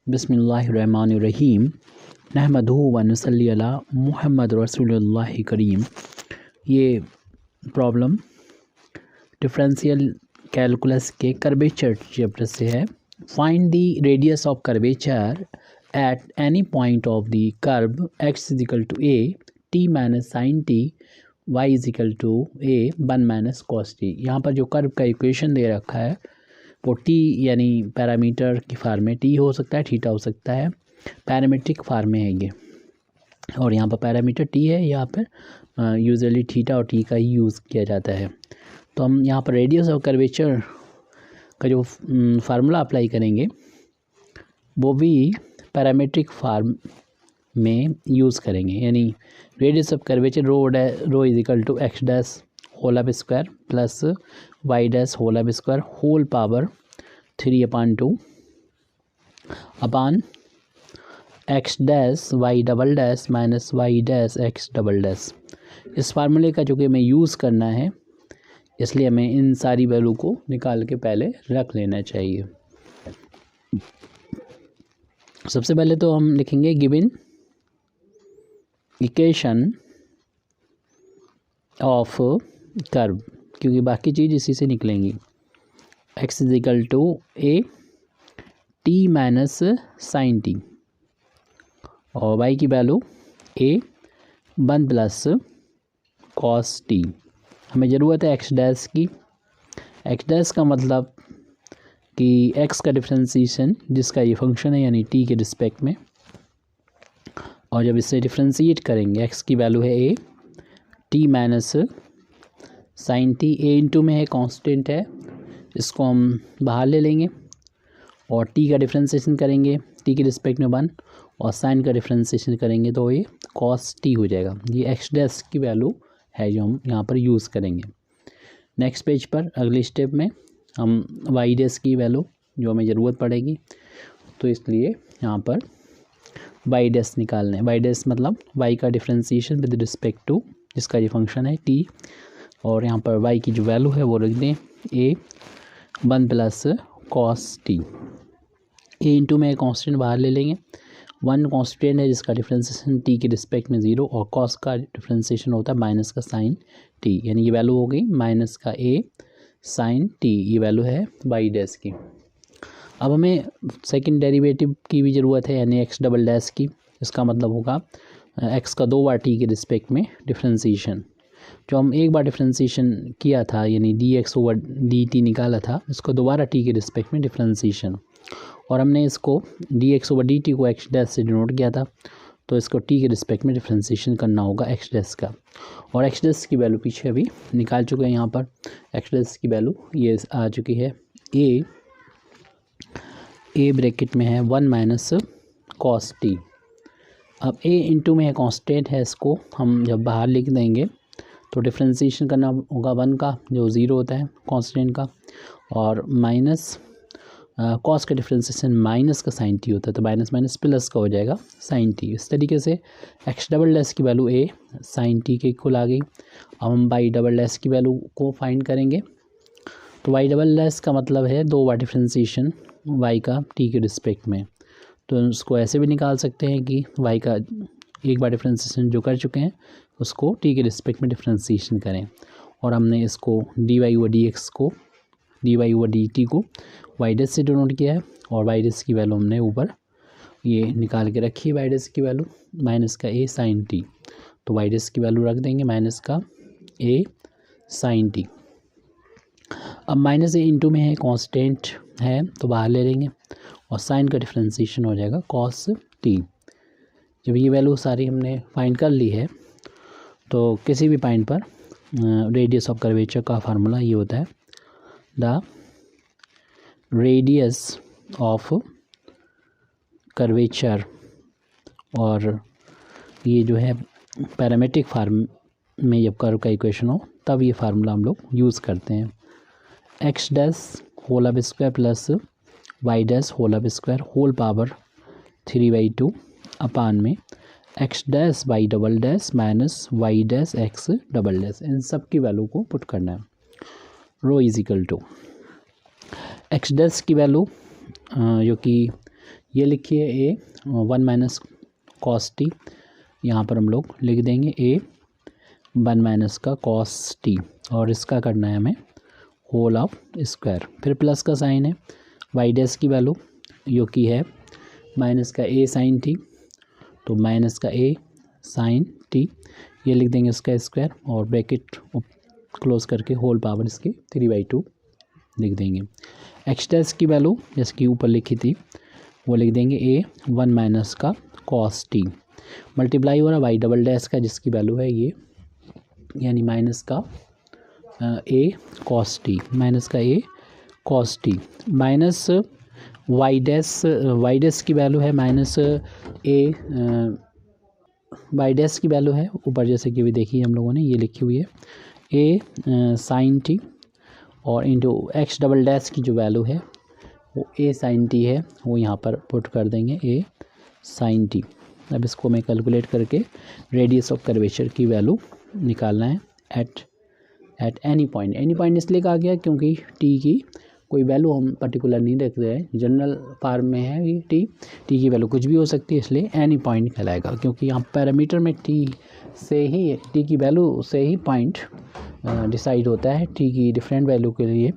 बिस्मिल्लाहिर्रहमानिर्रहीम नहमदुहु व नसल्ली अला मुहम्मद रसूलुल्लाहि करीम। ये प्रॉब्लम डिफरेंशियल कैलकुलस के कर्वेचर चैप्टर से है। Find the radius of curvature at any point of the curve x is equal to a t minus sine t y is equal to a 1 minus cos t. यहाँ पर जो curve का equation दे रखा है वो टी यानी पैरामीटर की फार्म में टी हो सकता है, थीटा हो सकता है, पैरामीट्रिक फार्म में है ये। और यहाँ पर पैरामीटर टी है, यहाँ पर यूजुअली थीटा और टी का ही यूज़ किया जाता है। तो हम यहाँ पर रेडियस ऑफ कर्वेचर का जो फार्मूला अप्लाई करेंगे वो भी पैरामीट्रिक फार्म में यूज़ करेंगे, यानी radius of curvature rho is equal to x dash whole of square plus y dash whole of square whole power 3/2 upon x dash y double dash minus y dash x double dash. इस फार्मूले का जो कि हमें use करना है, इसलिए हमें इन सारी वैल्यू को निकाल के पहले रख लेना चाहिए। सबसे पहले तो हम लिखेंगे गिवन इक्वेशन ऑफ कर्व, क्योंकि बाकी चीज़ इसी से निकलेंगी। x is equal to a t minus sine t और y की value a 1 plus cos t. हमें ज़रूरत है x डैश की। x डैश का मतलब कि x का डिफरेंशिएशन जिसका ये फंक्शन है यानी t के रिस्पेक्ट में, और जब इसे डिफरेंशिएट करेंगे x की वैल्यू है a t minus sine t. a into में है कांस्टेंट है, इसको हम बाहर ले लेंगे और t का डिफरेंशिएशन करेंगे t के रिस्पेक्ट में 1 और साइन का डिफरेंशिएशन करेंगे तो ये cos t हो जाएगा। ये x डैश की वैल्यू है जो हम यहाँ पर यूज़ करेंगे। नेक्स्ट पेज पर अगले स्टेप में हम y डैश की वैल्यू जो हमें ज़रूरत पड़ेगी, तो इसलिए यहाँ पर y डैश निकालना है। y डैश मतलब y का डिफरेंशिएशन विद रिस्पेक्ट टू जिसका ये फंक्शन है t, और यहाँ पर y की जो वैल्यू है वो रख दें a 1 plus cos T. a into में कांस्टेंट बाहर ले लेंगे, 1 कांस्टेंट है जिसका डिफरेंशिएशन t के रिस्पेक्ट में 0 और कॉस का डिफरेंशिएशन होता है माइनस का साइन t, यानी ये वैल्यू हो गई माइनस का a साइन t। ये वैल्यू है y डैश की। अब हमें सेकंड डेरिवेटिव की भी ज़रूरत है यानी x डबल डैश की। इसका मतलब होगा x का 2 बार t के रिस्पेक्ट में डिफरेंशिएशन। जो हम एक बार डिफरेंशिएशन किया था यानी dx ओवर dt निकाला था, इसको दोबारा t के रिस्पेक्ट में डिफरेंशिएशन, और हमने इसको dx ओवर dt को x डैश से डिनोट किया था, तो इसको t के रिस्पेक्ट में डिफरेंशिएशन करना होगा x डैश का। और x डैश की वैल्यू पीछे अभी निकाल चुके हैं। यहाँ पर x डैश की वैल्यू ये आ चुकी है a ब्रैकेट में है 1 माइनस कॉस टी। अब a इंटू में है कांस्टेंट है, इसको हम जब बाहर लिख देंगे तो डिफरेंशिएशन करना होगा 1 का जो 0 होता है कांस्टेंट का, और माइनस कॉस का डिफरेंशिएशन माइनस का साइन टी होता है, तो माइनस माइनस प्लस का हो जाएगा साइन टी। इस तरीके से एक्स डबल डैश की वैल्यू a साइन टी के इक्वल आ गई। अब हम वाई डबल डैश की वैल्यू को फाइंड करेंगे, तो वाई डबल डैश का मतलब है 2 बार डिफरेंशिएशन y का t के रिस्पेक्ट में। तो उसको ऐसे भी निकाल सकते हैं कि y का एक बार डिफरेंशिएशन जो कर चुके हैं उसको t के रिस्पेक्ट में डिफरेंशिएशन करें, और हमने इसको dy ओवर dx को dy ओवर dt को y डैश से डिनोट किया है, और y डैश की वैल्यू हमने ऊपर ये निकाल के रखी है। y डैश की वैल्यू माइनस का a साइन टी, तो y डैश की वैल्यू रख देंगे माइनस का a साइन टी। अब माइनस a इंटू में है कांस्टेंट है तो बाहर ले लेंगे, और साइन का डिफरेंशिएशन हो जाएगा कॉस टी। जब ये वैल्यू सारी हमने फाइंड कर ली है, तो किसी भी पॉइंट पर रेडियस ऑफ कर्वेचर का फार्मूला ये होता है द रेडियस ऑफ कर्वेचर, और ये जो है पैरामीट्रिक फार्म में जब कर्व का इक्वेशन हो तब ये फार्मूला हम लोग यूज़ करते हैं। X dash whole of square plus y dash whole of square whole power 3/2 upon में x dash y double dash minus y dash x double dash. इन सब की वैल्यू को पुट करना है। Rho is equal to x dash की value जो कि ये लिखिए ए 1 माइनस कॉस टी, यहाँ पर हम लोग लिख देंगे ए 1 माइनस का कॉस टी, और इसका करना है हमें होल ऑफ स्क्वायर। फिर प्लस का साइन है, वाई डैश की वैल्यू जो कि है माइनस का ए साइन टी, तो माइनस का ए साइन टी, ये लिख देंगे उसका स्क्वायर, और ब्रैकेट क्लोज करके होल पावर इसकी 3/2 लिख देंगे। एक्स डैश की वैल्यू जैसे कि ऊपर लिखी थी वो लिख देंगे ए 1 माइनस का कॉस टी, मल्टीप्लाई हो रहा वाई डबल डैश का जिसकी वैल्यू है ये, यानी माइनस का ए कॉस टी, माइनस का a cos t, minus y dash की वैल्यू है माइनस ए वाई डैश की वैल्यू है ऊपर जैसे कि भी देखी हम लोगों ने, ये लिखी हुई है ए साइन टी, और इंटू एक्स डबल डैश की जो वैल्यू है वो ए साइन टी है, वो यहाँ पर पुट कर देंगे ए साइन टी। अब इसको मैं कैलकुलेट करके रेडियस ऑफ कर्वेचर की वैल्यू निकालना है एट एनी पॉइंट इसलिए कहा गया क्योंकि टी की कोई वैल्यू हम पर्टिकुलर नहीं रख रहे हैं, जनरल फॉर्म में है ये टी की वैल्यू कुछ भी हो सकती है, इसलिए एनी पॉइंट कहलाएगा, क्योंकि यहाँ पैरामीटर में टी की वैल्यू से ही पॉइंट डिसाइड होता है। टी की डिफरेंट वैल्यू के लिए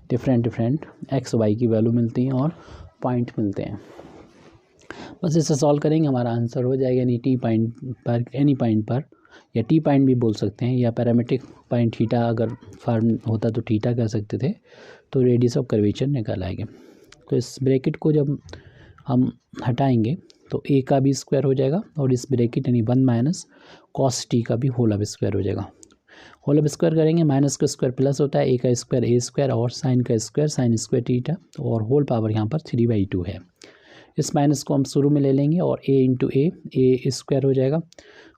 डिफरेंट एक्स वाई की वैल्यू मिलती हैं और पॉइंट मिलते हैं। बस इसे सॉल्व करेंगे हमारा आंसर हो जाएगा, यानी टी पॉइंट पर एनी पॉइंट पर, या टी पॉइंट भी बोल सकते हैं, या पैरामीट्रिक पॉइंट थीटा अगर फॉर्म होता तो थीटा कह सकते थे, तो रेडियस ऑफ कर्वेचर निकाल आएंगे। तो इस ब्रैकेट को जब हम हटाएंगे तो ए का भी स्क्वायर हो जाएगा, और इस ब्रैकेट यानी 1 माइनस कॉस टी का भी होल ऑफ स्क्वायर हो जाएगा। होल ऑफ स्क्वायर करेंगे, माइनस का स्क्वायर प्लस होता है, ए का स्क्वायर ए स्क्वायर, और साइन का स्क्वायर साइन स्क्वायर थीटा, और होल पावर यहाँ पर 3/2 है। इस माइनस को हम शुरू में ले लेंगे और ए इंटू ए स्क्वायर हो जाएगा,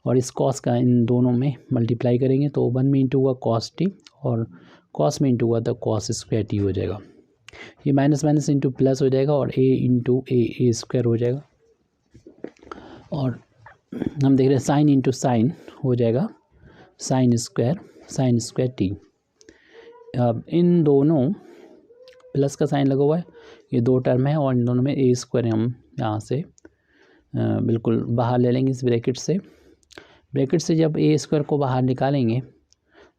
और इस कॉस का इन दोनों में मल्टीप्लाई करेंगे तो 1 में इंटू हुआ कॉस टी, और कॉस में इंटू हुआ तो कॉस स्क्वायर टी हो जाएगा। ये माइनस माइनस इंटू प्लस हो जाएगा, और ए इंटू ए स्क्वायर हो जाएगा, और हम देख रहे हैं साइन इंटू साइन हो जाएगा साइन स्क्वायर टी। अब इन दोनों प्लस का साइन लगा हुआ है, ये दो टर्म है, और इन दोनों में ए स्क्वायर हम यहाँ से बिल्कुल बाहर ले लेंगे इस ब्रैकेट से। जब ए स्क्वायर को बाहर निकालेंगे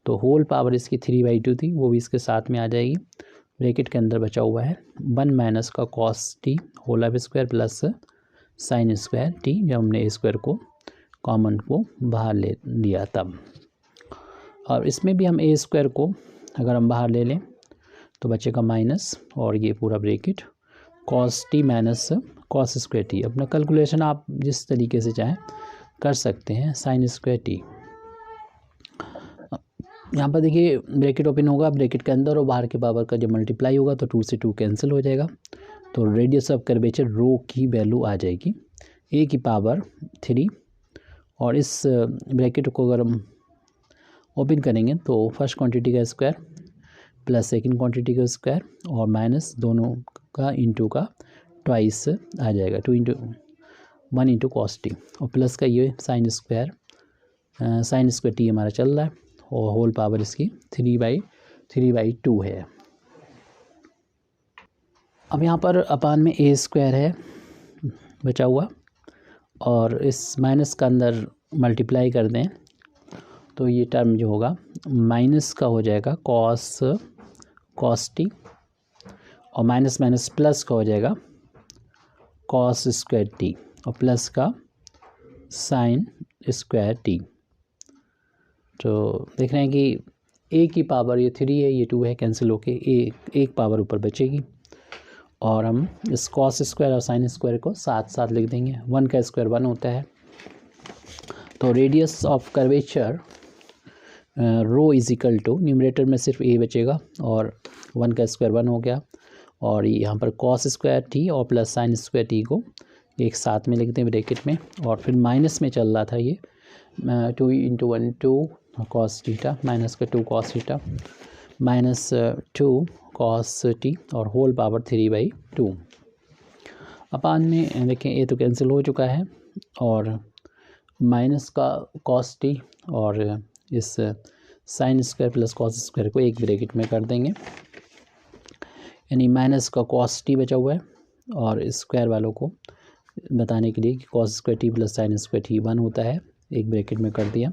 तो होल पावर इसकी 3/2 थी, वो भी इसके साथ में आ जाएगी। ब्रैकेट के अंदर बचा हुआ है 1 माइनस का cos t whole of square plus sine square t, जब हमने ए स्क्वायर को कॉमन को बाहर ले लिया तब। और इसमें भी हम ए स्क्वायर को अगर हम बाहर ले लें तो बचेगा माइनस, और ये पूरा bracket cos t minus cos square T. अपना कैलकुलेशन आप जिस तरीके से चाहें कर सकते हैं। साइन स्क्वायर टी यहाँ पर देखिए ब्रैकेट ओपन होगा, ब्रैकेट के अंदर और बाहर के पावर का जब मल्टीप्लाई होगा तो 2 से 2 कैंसिल हो जाएगा, तो रेडियस ऑफ कर्वेचर रो की वैल्यू आ जाएगी ए की पावर 3, और इस ब्रैकेट को अगर हम ओपन करेंगे तो फर्स्ट क्वांटिटी का स्क्वायर प्लस सेकंड क्वांटिटी का स्क्वायर और माइनस दोनों का इंटू का ट्वाइस आ जाएगा, 1 इंटू कॉस टी, और प्लस का ये साइन स्क्वायर टी हमारा चल रहा है, और होल पावर इसकी 3/2 है। अब यहाँ पर अपान में ए स्क्वायर है बचा हुआ, और इस माइनस का अंदर मल्टीप्लाई कर दें तो ये टर्म जो होगा माइनस का हो जाएगा कॉस टी, और माइनस माइनस प्लस का हो जाएगा कॉस स्क्वायर टी, और प्लस का साइन स्क्वायर टी। तो देख रहे हैं कि ए की पावर ये 3 है, ये 2 है, कैंसिल होके एक पावर ऊपर बचेगी, और हम इस कॉस स्क्वायर और साइन स्क्वायर को साथ साथ लिख देंगे। 1 का स्क्वायर 1 होता है, तो radius of curvature rho is equal to numerator में सिर्फ ए बचेगा, और 1 का स्क्वायर 1 हो गया, और यहाँ पर कॉस स्क्वायर टी और प्लस साइन स्क्वायर टी को एक साथ में लिखते हैं ब्रैकेट में, और फिर माइनस में चल रहा था ये 2 इंटू 1 2 कॉस थीटा माइनस का 2 cos theta minus 2 cos T, और होल पावर 3/2। अपान में देखें ए तो कैंसिल हो चुका है, और माइनस का कॉस टी और इस sine square plus cos square को एक ब्रैकेट में कर देंगे, यानी माइनस का कॉस टी बचा हुआ है और स्क्वायर वालों को बताने के लिए कि cos square T plus sine square T 1 होता है, एक ब्रैकेट में कर दिया।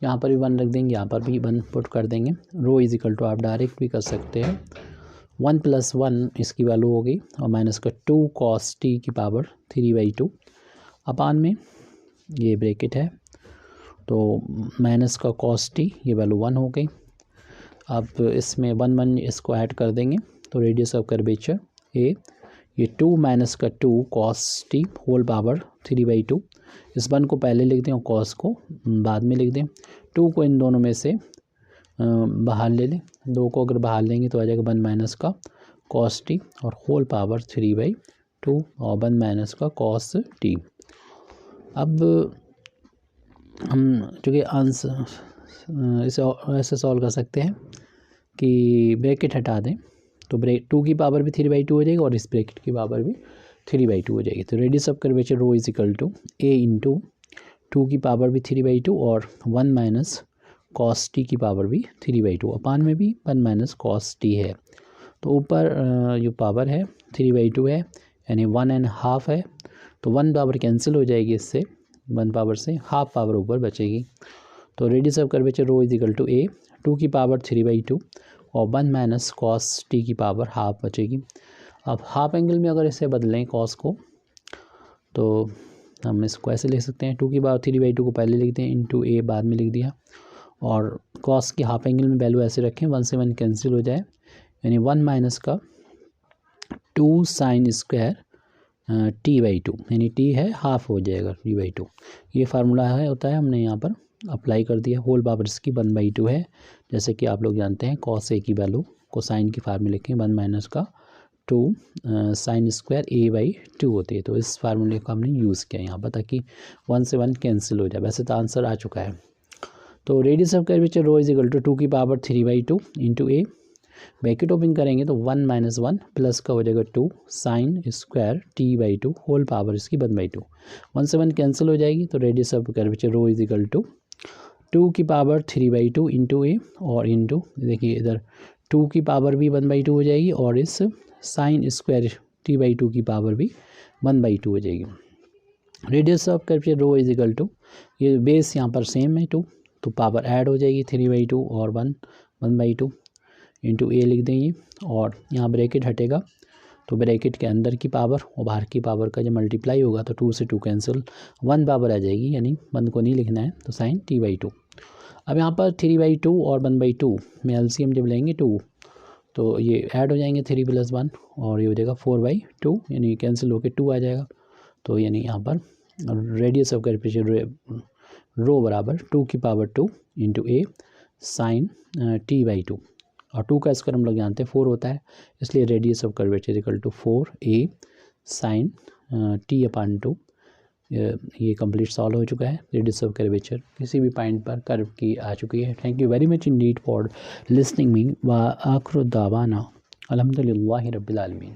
यहाँ पर भी 1 रख देंगे, यहाँ पर भी 1 पुट कर देंगे। रो इज इक्वल टू आप डायरेक्ट भी कर सकते हैं 1 + 1 इसकी वैल्यू हो गई और माइनस का 2 cos t की पावर 3/2 अपान में ये ब्रैकेट है तो माइनस का cos t ये वैल्यू 1 हो गई। अब इसमें 1 1 इसको ऐड कर देंगे तो रेडियस ऑफ कर्वेचर ए ये 2 माइनस का 2 cos t होल पावर 3/2। इस 1 को पहले लिख दें और cos को बाद में लिख दें। 2 को इन दोनों में से बाहर ले लें, 2 को अगर बाहर लेंगे तो आ जाएगा 1 माइनस का cos t और होल पावर 3/2 और 1 माइनस का cos t। अब हम चूँकि आंसर इसे ऐसे सॉल्व कर सकते हैं कि ब्रैकेट हटा दें तो 2 की पावर भी 3/2 हो जाएगी और इस ब्रैकेट की पावर भी 3/2 हो जाएगी। तो radius of curvature rho is equal to a into 2 की पावर भी 3/2 और 1 माइनस cos t की पावर भी 3/2 अपान में भी 1 माइनस cos t है। तो ऊपर जो पावर है 3/2 है यानी 1.5 है तो 1 पावर कैंसिल हो जाएगी, इससे 1 पावर से हाफ पावर ऊपर बचेगी। तो radius of curvature rho is equal to a 2 की पावर 3/2 और 1 माइनस cos t की पावर हाफ बचेगी। अब हाफ एंगल में अगर इसे बदलें cos को तो हम इसको ऐसे लिख सकते हैं 2 की पावर 3/2 को पहले लिखते हैं इंटू ए बाद में लिख दिया और cos की हाफ एंगल में वैल्यू ऐसे रखें 1 से 1 कैंसिल हो जाए यानी 1 माइनस का 2 साइन स्क्वायर t/2 यानी t है हाफ हो जाएगा t/2। ये फार्मूला है होता है, हमने यहाँ पर अप्लाई कर दिया। होल पावर इसकी 1/2 है, जैसे कि आप लोग जानते हैं cos a की वैल्यू को साइन की फार्म में लिखें 1 माइनस का 2 साइन स्क्वायर a/2 होती है। तो इस फार्मूले को हमने यूज़ किया यहाँ पर ताकि 1 से 1 कैंसिल हो जाए। वैसे तो आंसर आ चुका है। तो radius of curvature rho is equal to 2 की power 3/2 into a bracket open करेंगे तो 1 माइनस 1 प्लस का हो जाएगा 2 sine square t/2 whole power इसकी 1/2। 1 से 1 कैंसिल हो जाएगी तो radius of curvature rho is equal to 2 की पावर 3/2 इंटू ए और इंटू देखिए इधर 2 की पावर भी 1/2 हो जाएगी और इस साइन स्क्वायर t/2 की पावर भी 1/2 हो जाएगी। Radius of curvature rho is equal to ये बेस यहाँ पर सेम है 2 तो पावर ऐड हो जाएगी 3/2 और 1/2 इंटू ए लिख देंगे और यहाँ ब्रैकेट हटेगा तो ब्रैकेट के अंदर की पावर और बाहर की पावर का जब मल्टीप्लाई होगा तो 2 से 2 कैंसिल 1 पावर आ जाएगी यानी 1 को नहीं लिखना है तो साइन t/2। अब यहाँ पर 3/2 और 1/2 में एलसीएम जब लेंगे 2 तो ये ऐड हो जाएंगे 3 + 1 और ये हो जाएगा 4/2 यानी कैंसिल होकर 2 आ जाएगा। तो यानी यहाँ पर रेडियस ऑफ कर्वेचर रो बराबर 2 की पावर 2 इंटू ए साइन t/2 और 2 का स्क्वायर हम लोग जानते हैं 4 होता है, इसलिए radius of curvature equal to 4a sine t/2। ये कंप्लीट सॉल्व हो चुका है। रेडियस ऑफ कर्वेचर किसी भी पॉइंट पर कर्व की आ चुकी है। Thank you very much Indeed for listening me व आखिर दावाना अल्हम्दुलिल्लाहि रब्बिल आलमीन।